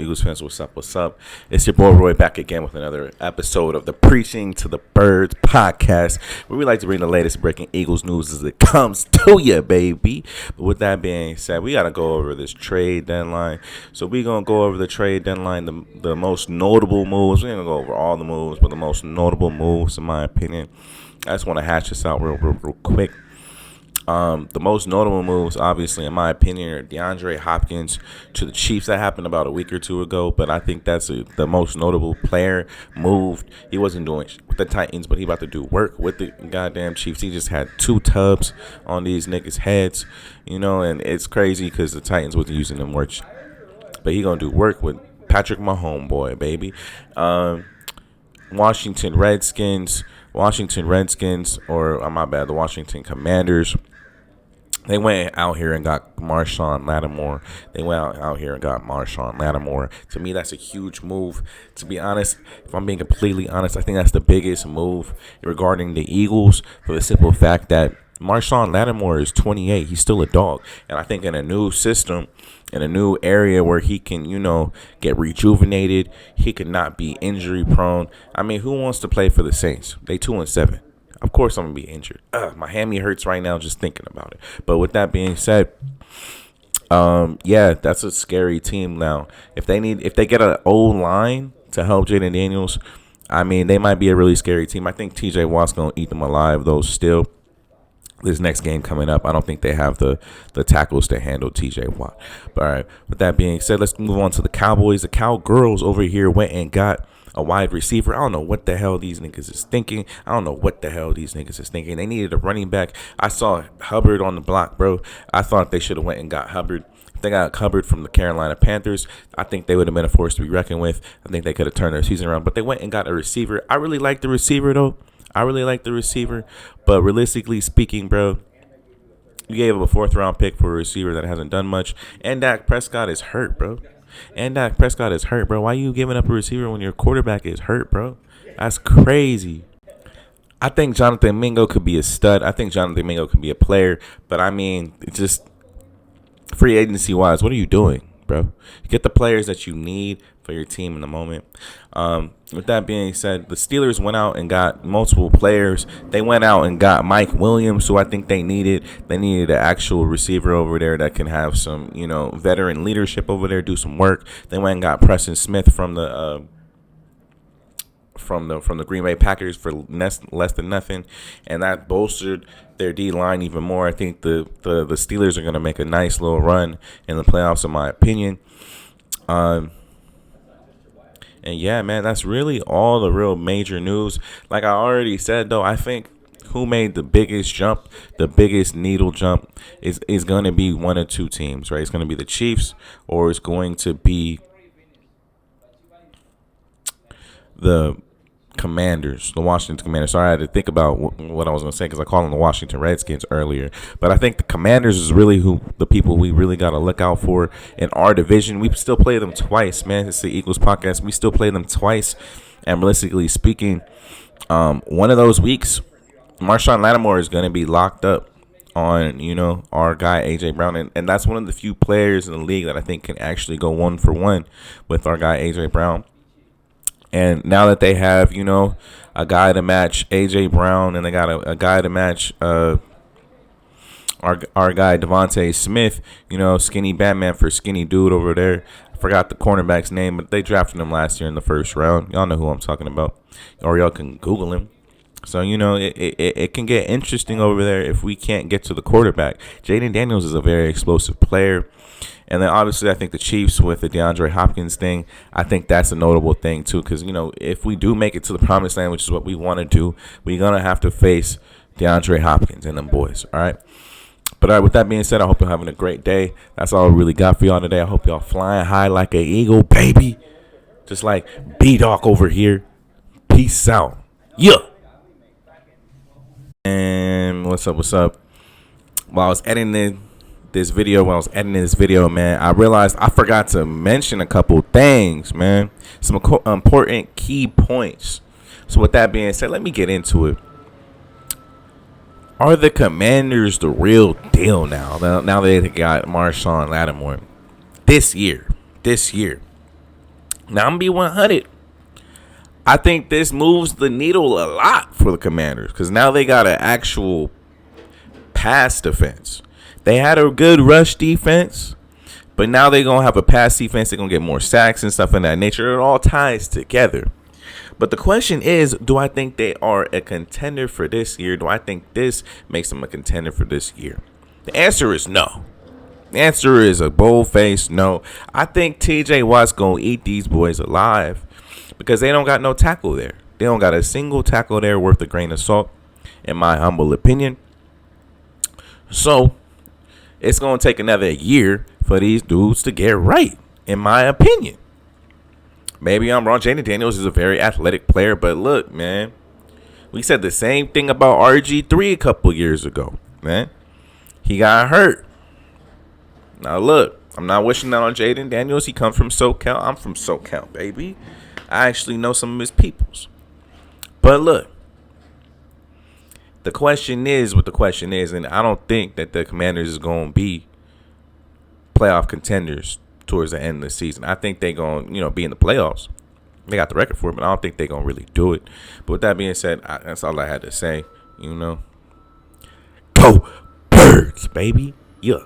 Eagles fans, what's up? What's up? It's your boy Roy back again with another episode of the Preaching to the Birds podcast, where we like to bring the latest breaking Eagles news as it comes to you, baby. But with that being said, we got to go over this trade deadline. So we're going to go over the trade deadline, the most notable moves. We're going to go over all the moves, but the most notable moves, in my opinion. I just want to hash this out real quick. The most notable moves, obviously, in my opinion, are DeAndre Hopkins to the Chiefs. That happened about a week or two ago, but I think that's the most notable player moved. He wasn't doing with the Titans, but he about to do work with the goddamn Chiefs. He just had 2 tubs on these niggas' heads, and it's crazy because the Titans wasn't using them much. But he gonna do work with Patrick Mahomes, boy, baby. Washington Redskins, or my bad, the Washington Commanders. They went out here and got Marshawn Lattimore. To me, that's a huge move. To be honest, if I'm being completely honest, I think that's the biggest move regarding the Eagles for the simple fact that Marshawn Lattimore is 28. He's still a dog. And I think in a new system, in a new area where he can, get rejuvenated, he could not be injury prone. I mean, who wants to play for the Saints? They 2-7. Of course I'm going to be injured. My hammy hurts right now just thinking about it. But with that being said, that's a scary team now. If they get an O-line to help Jaden Daniels, I mean, they might be a really scary team. I think TJ Watt's going to eat them alive, though, still. This next game coming up, I don't think they have the tackles to handle TJ Watt. But all right, with that being said, let's move on to the Cowboys. The Cowgirls over here went and got a wide receiver. I don't know what the hell these niggas is thinking. They needed a running back. I saw Hubbard on the block, bro. I thought they should have went and got Hubbard. If they got Hubbard from the Carolina Panthers, I think they would have been a force to be reckoned with. I think they could have turned their season around. But they went and got a receiver. I really like the receiver, though. But realistically speaking, bro, you gave up a 4th-round pick for a receiver that hasn't done much. And Dak Prescott is hurt, bro. Why are you giving up a receiver when your quarterback is hurt, bro? That's crazy. I think Jonathan Mingo could be a stud. I think Jonathan Mingo could be a player. But, I mean, it's just free agency-wise, what are you doing, bro? Get the players that you need for your team in the moment. With that being said, the Steelers went out and got multiple players. They went out and got Mike Williams, who I think they needed. They needed an actual receiver over there that can have some, veteran leadership over there, do some work. They went and got Preston Smith from the Green Bay Packers for less than nothing, and that bolstered their D-line even more. I think the Steelers are going to make a nice little run in the playoffs, in my opinion. And yeah, man, that's really all the real major news. Like I already said, though, I think who made the biggest jump, the biggest needle jump, is going to be one of 2 teams, right? It's going to be the Chiefs, or it's going to be the Commanders, the Washington Commanders. Sorry, I had to think about what I was going to say because I called them the Washington Redskins earlier. But I think the Commanders is really the people we really got to look out for in our division. We still play them twice, man. It's the Eagles podcast. We still play them twice. And realistically speaking, one of those weeks, Marshawn Lattimore is going to be locked up on, our guy, A.J. Brown. And that's one of the few players in the league that I think can actually go 1-for-1 with our guy, A.J. Brown. And now that they have, a guy to match A.J. Brown, and they got a guy to match our guy Devontae Smith, skinny Batman for skinny dude over there. I forgot the cornerback's name, but they drafted him last year in the 1st round. Y'all know who I'm talking about, or y'all can Google him. So, it can get interesting over there if we can't get to the quarterback. Jaden Daniels is a very explosive player. And then, obviously, I think the Chiefs with the DeAndre Hopkins thing, I think that's a notable thing, too. Because, if we do make it to the promised land, which is what we want to do, we're going to have to face DeAndre Hopkins and them boys, all right? But, all right, with that being said, I hope you're having a great day. That's all I really got for y'all today. I hope y'all flying high like an eagle, baby. Just like B-Doc over here. Peace out. Yeah. And what's up? While I was editing this video, man, I realized I forgot to mention a couple things, man. Some important key points. So with that being said, let me get into it. Are the Commanders the real deal now? Now they got Marshawn Lattimore this year. Now, I'm going to be 100. I think this moves the needle a lot for the Commanders because now they got an actual pass defense. They had a good rush defense, but now they're going to have a pass defense. They're going to get more sacks and stuff of that nature. It all ties together. But the question is, do I think they are a contender for this year? Do I think this makes them a contender for this year? The answer is no. The answer is a bold-faced no. I think TJ Watt's going to eat these boys alive because they don't got no tackle there. They don't got a single tackle there worth a grain of salt, in my humble opinion. So, it's going to take another year for these dudes to get right, in my opinion. Maybe I'm wrong. Jaden Daniels is a very athletic player, but look, man, we said the same thing about RG3 a couple years ago, man. He got hurt. Now, look, I'm not wishing that on Jaden Daniels. He comes from SoCal. I'm from SoCal, baby. I actually know some of his peoples. But look, the question is what the question is, and I don't think that the Commanders is going to be playoff contenders towards the end of the season. I think they're going to, be in the playoffs. They got the record for it, but I don't think they're going to really do it. But with that being said, that's all I had to say, Go Birds, baby. Yeah.